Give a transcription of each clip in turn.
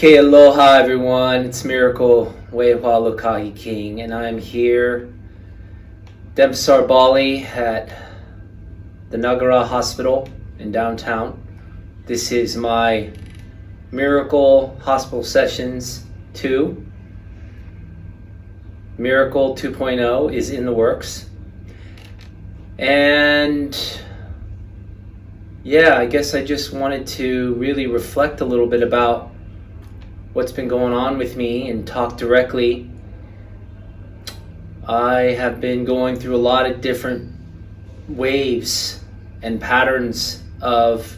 Okay, aloha everyone, it's Mirakle WL King, and I'm here, Denpasar, Bali, at the Nagara Hospital in downtown. This is my Mirakle Hospital Sessions 2. Mirakle 2.0 is in the works. And yeah, I guess I just wanted to really reflect a little bit about what's been going on with me and talk directly. I have been going through a lot of different waves and patterns of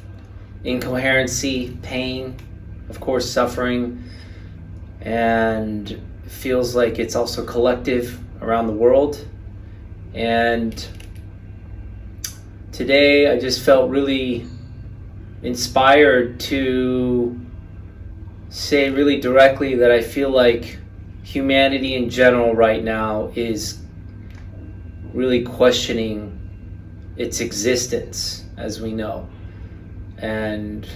incoherency, pain, of course suffering, and it feels like it's also collective around the world. And today I just felt really inspired to say really directly that I feel like humanity in general right now is really questioning its existence, as we know. And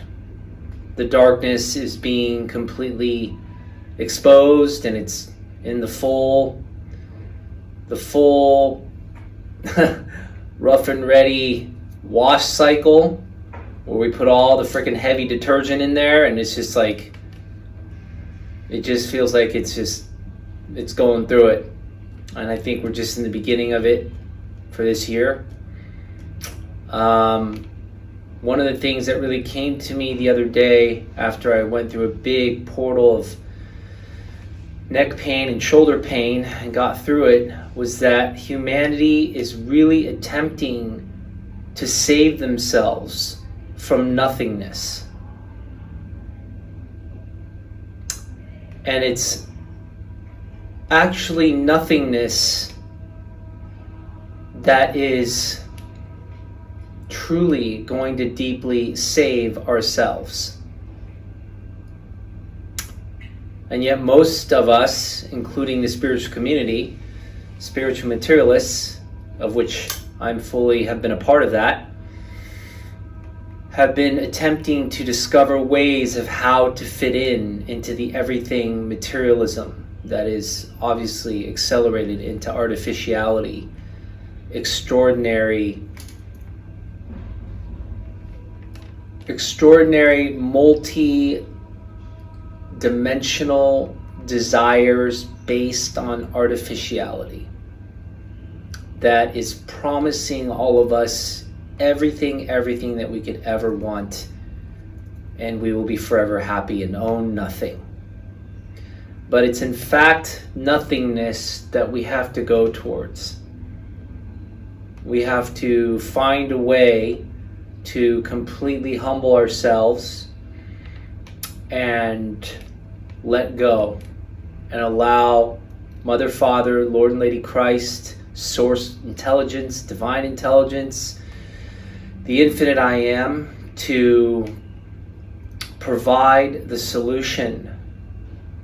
the darkness is being completely exposed, and it's in the full rough and ready wash cycle where we put all the freaking heavy detergent in there, and it's just like, it just feels like it's going through it. And I think we're just in the beginning of it for this year. One of the things that really came to me the other day after I went through a big portal of neck pain and shoulder pain and got through it was that humanity is really attempting to save themselves from nothingness. And it's actually nothingness that is truly going to deeply save ourselves. And yet most of us, including the spiritual community, spiritual materialists, of which I'm fully have been a part of that, have been attempting to discover ways of how to fit into the everything materialism that is obviously accelerated into artificiality, extraordinary multi-dimensional desires based on artificiality that is promising all of us everything that we could ever want, and we will be forever happy and own nothing. But it's in fact nothingness that we have to go towards. We have to find a way to completely humble ourselves and let go and allow Mother, Father, Lord and Lady Christ, Source Intelligence, Divine Intelligence, the Infinite I Am, to provide the solution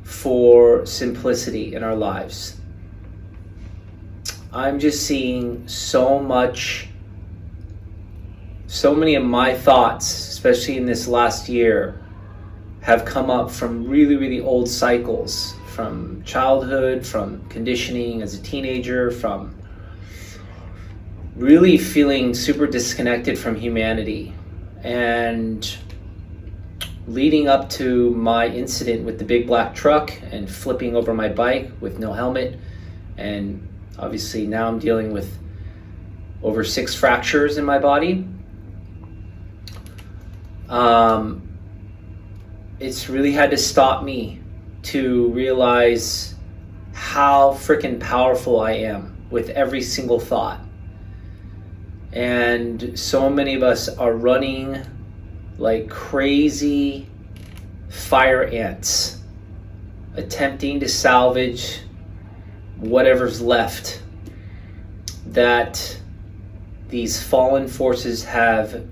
for simplicity in our lives. I'm just seeing so many of my thoughts, especially in this last year, have come up from really old cycles, from childhood, from conditioning as a teenager, from really feeling super disconnected from humanity. And leading up to my incident with the big black truck and flipping over my bike with no helmet, and obviously now I'm dealing with over 6 fractures in my body. It's really had to stop me to realize how freaking powerful I am with every single thought. And so many of us are running like crazy fire ants, attempting to salvage whatever's left that these fallen forces have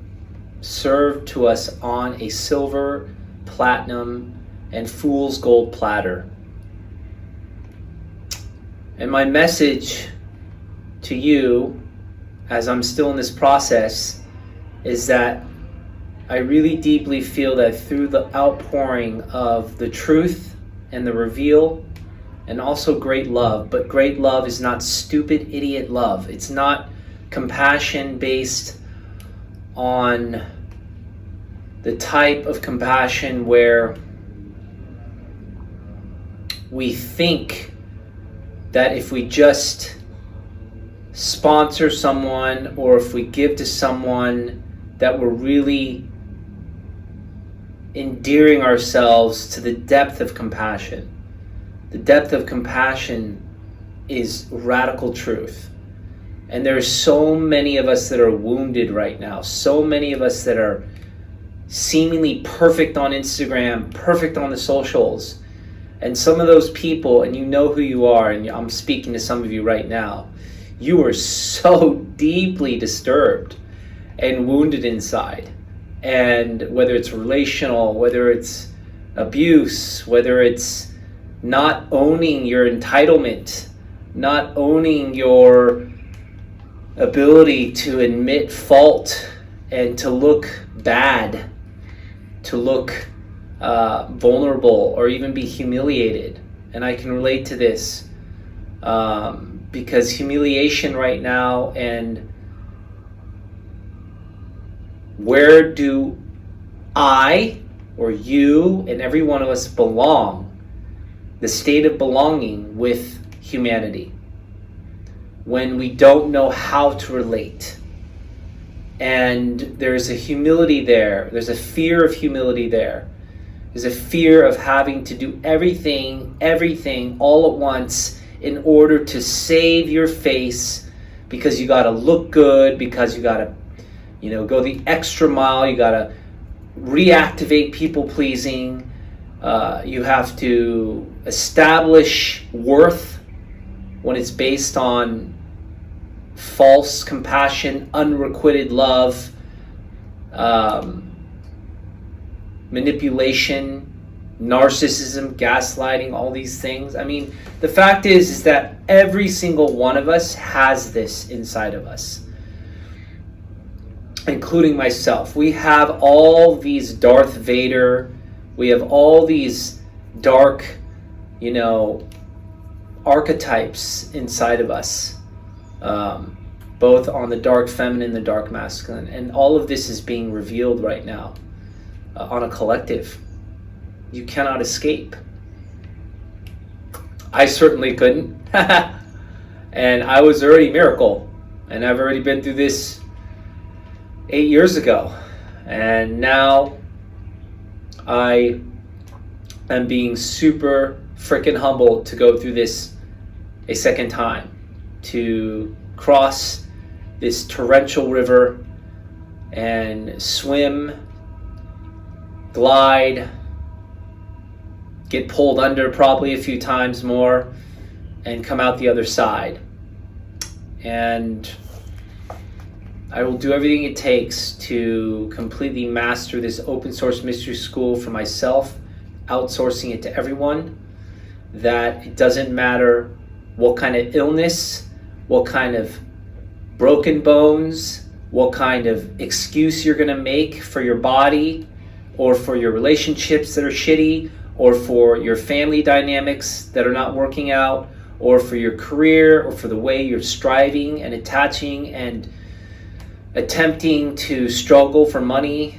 served to us on a silver, platinum, and fool's gold platter. And my message to you, as I'm still in this process, is that I really deeply feel that through the outpouring of the truth and the reveal, and also great love, but great love is not stupid idiot love. It's not compassion based on the type of compassion where we think that if we just sponsor someone or if we give to someone that we're really endearing ourselves to the depth of compassion. The depth of compassion is radical truth. And there's so many of us that are wounded right now. So many of us that are seemingly perfect on Instagram, perfect on the socials. And some of those people, and you know who you are, and I'm speaking to some of you right now, you are so deeply disturbed and wounded inside. And whether it's relational, whether it's abuse, whether it's not owning your entitlement, not owning your ability to admit fault and to look bad, to look vulnerable or even be humiliated. And I can relate to this because humiliation right now, and where do I or you and every one of us belong? The state of belonging with humanity. When we don't know how to relate. And there's a humility there. There's a fear of humility there. There's a fear of having to do everything all at once in order to save your face, because you got to look good, because you got to go the extra mile. You got to reactivate people pleasing. You have to establish worth when it's based on false compassion, unrequited love, manipulation, narcissism, gaslighting, all these things. I mean, the fact is that every single one of us has this inside of us, including myself. We have all these Darth Vader, we have all these dark, archetypes inside of us, both on the dark feminine, the dark masculine, and all of this is being revealed right now on a collective. You cannot escape. I certainly couldn't. And I was already Mirakle, and I've already been through this 8 years ago, and now I am being super freaking humbled to go through this a second time, to cross this torrential river and swim, glide, get pulled under probably a few times more, and come out the other side. And I will do everything it takes to completely master this open source mystery school for myself, outsourcing it to everyone, that it doesn't matter what kind of illness, what kind of broken bones, what kind of excuse you're gonna make for your body, or for your relationships that are shitty, or for your family dynamics that are not working out, or for your career, or for the way you're striving and attaching and attempting to struggle for money.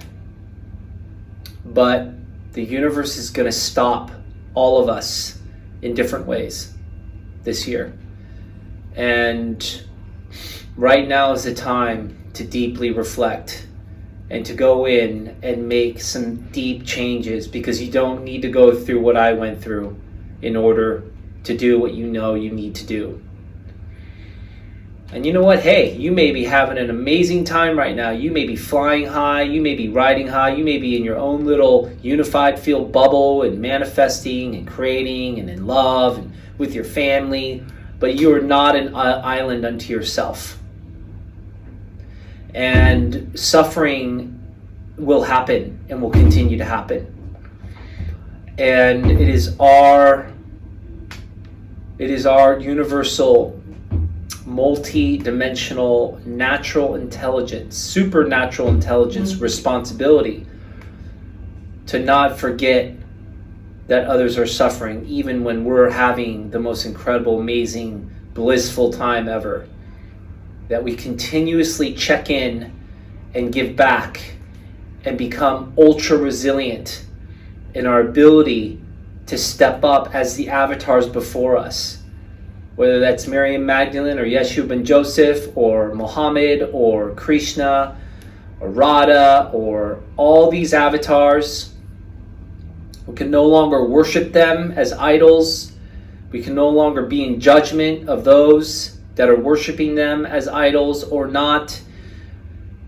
But the universe is going to stop all of us in different ways this year. And right now is the time to deeply reflect and to go in and make some deep changes, because you don't need to go through what I went through in order to do what you know you need to do. And you know what? Hey, you may be having an amazing time right now. You may be flying high. You may be riding high. You may be in your own little unified field bubble and manifesting and creating and in love and with your family. But you are not an island unto yourself. And suffering will happen and will continue to happen. And it is our universal multi-dimensional natural intelligence, supernatural intelligence responsibility to not forget that others are suffering, even when we're having the most incredible, amazing, blissful time ever. That we continuously check in and give back and become ultra resilient in our ability to step up as the avatars before us. Whether that's Mary Magdalene or Yeshua ben Joseph or Muhammad or Krishna or Radha or all these avatars, we can no longer worship them as idols. We can no longer be in judgment of those that are worshiping them as idols or not.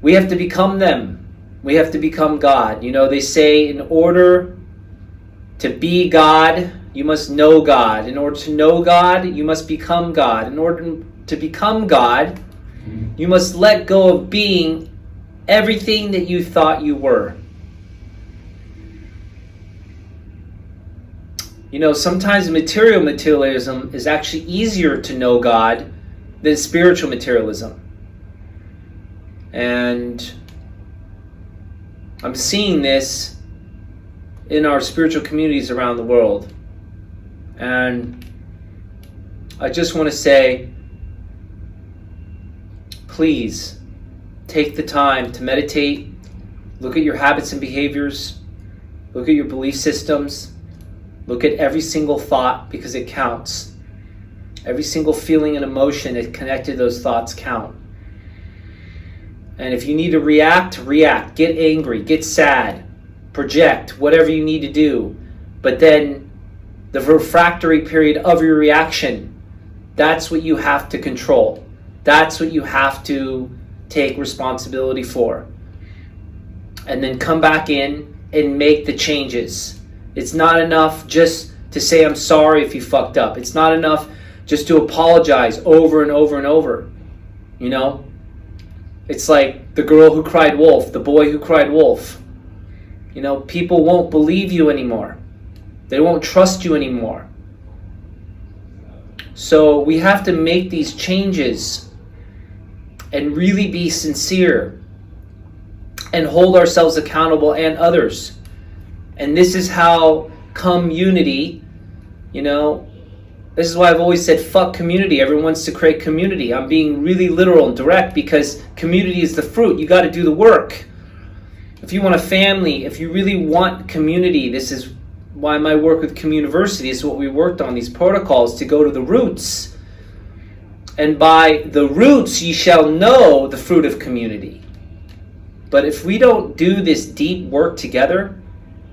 We have to become them. We have to become God. You know, they say in order to be God, you must know God. In order to know God, you must become God. In order to become God, you must let go of being everything that you thought you were. You know, sometimes materialism is actually easier to know God than spiritual materialism. And I'm seeing this in our spiritual communities around the world. And I just want to say, please take the time to meditate, look at your habits and behaviors, look at your belief systems, look at every single thought because it counts. Every single feeling and emotion that connected to those thoughts count. And if you need to react, react. Get angry, get sad, project, whatever you need to do. But then the refractory period of your reaction, that's what you have to control. That's what you have to take responsibility for. And then come back in and make the changes. It's not enough just to say I'm sorry if you fucked up. It's not enough just to apologize over and over and over. You know? It's like the girl who cried wolf, the boy who cried wolf. You know, people won't believe you anymore. They won't trust you anymore. So we have to make these changes and really be sincere and hold ourselves accountable and others. And this is how community, you know, this is why I've always said fuck community. Everyone wants to create community. I'm being really literal and direct because community is the fruit. You got to do the work. If you want a family, if you really want community, this is why my work with Communiversity is what we worked on, these protocols to go to the roots. And by the roots ye shall know the fruit of community. But if we don't do this deep work together,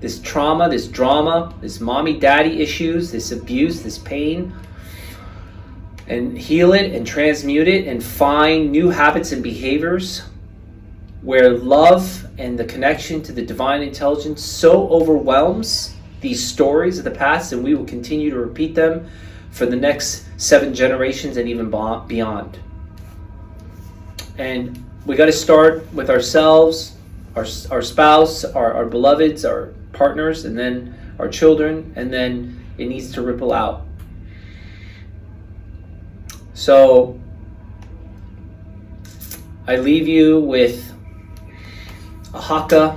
this trauma, this drama, this mommy-daddy issues, this abuse, this pain, and heal it and transmute it and find new habits and behaviors where love and the connection to the divine intelligence so overwhelms these stories of the past, and we will continue to repeat them for the next 7 generations and even beyond. And we got to start with ourselves, our spouse, our beloveds, our partners, and then our children, and then it needs to ripple out. So I leave you with a haka.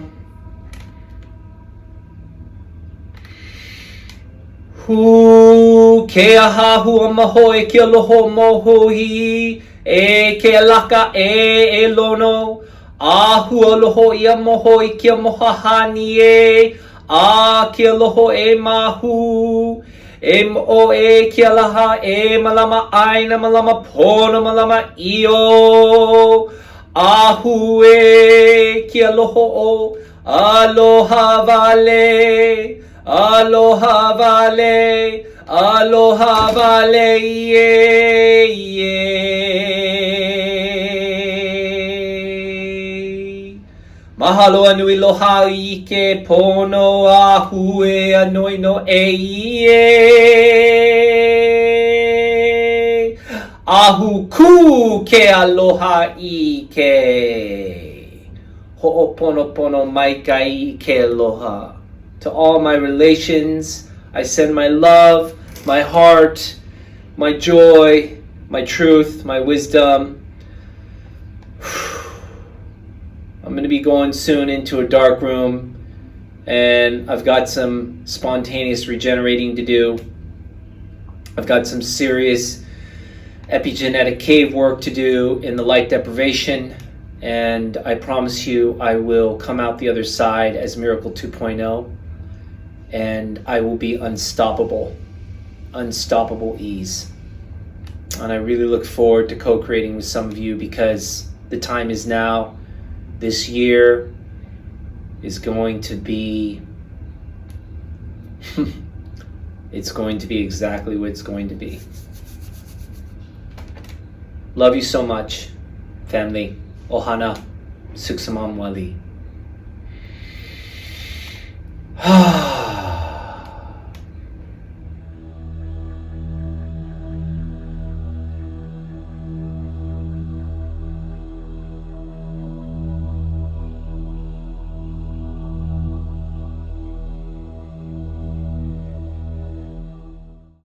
Hu ke aha hua mahoi ke loho mohui e ke laka e lono a hua loho ia mohoi ke mohahani e a ke loho e mahu e mo e ke laha e malama aina malama pono malama io a hu e ke loho o aloha vale aloha vale, aloha vale, yeah, yeah. Mahalo anui loha I ke pono a hue anoi no e ie. Ahu ku ke aloha I ke. Ho'oponopono maikai I ke aloha. To all my relations, I send my love, my heart, my joy, my truth, my wisdom. I'm going to be going soon into a dark room, and I've got some spontaneous regenerating to do. I've got some serious epigenetic cave work to do in the light deprivation, and I promise you I will come out the other side as Miracle 2.0, and I will be unstoppable ease. And I really look forward to co-creating with some of you, because the time is now. This year is going to be it's going to be exactly what it's going to be. Love you so much, family. Ohana, Suksamam Wali.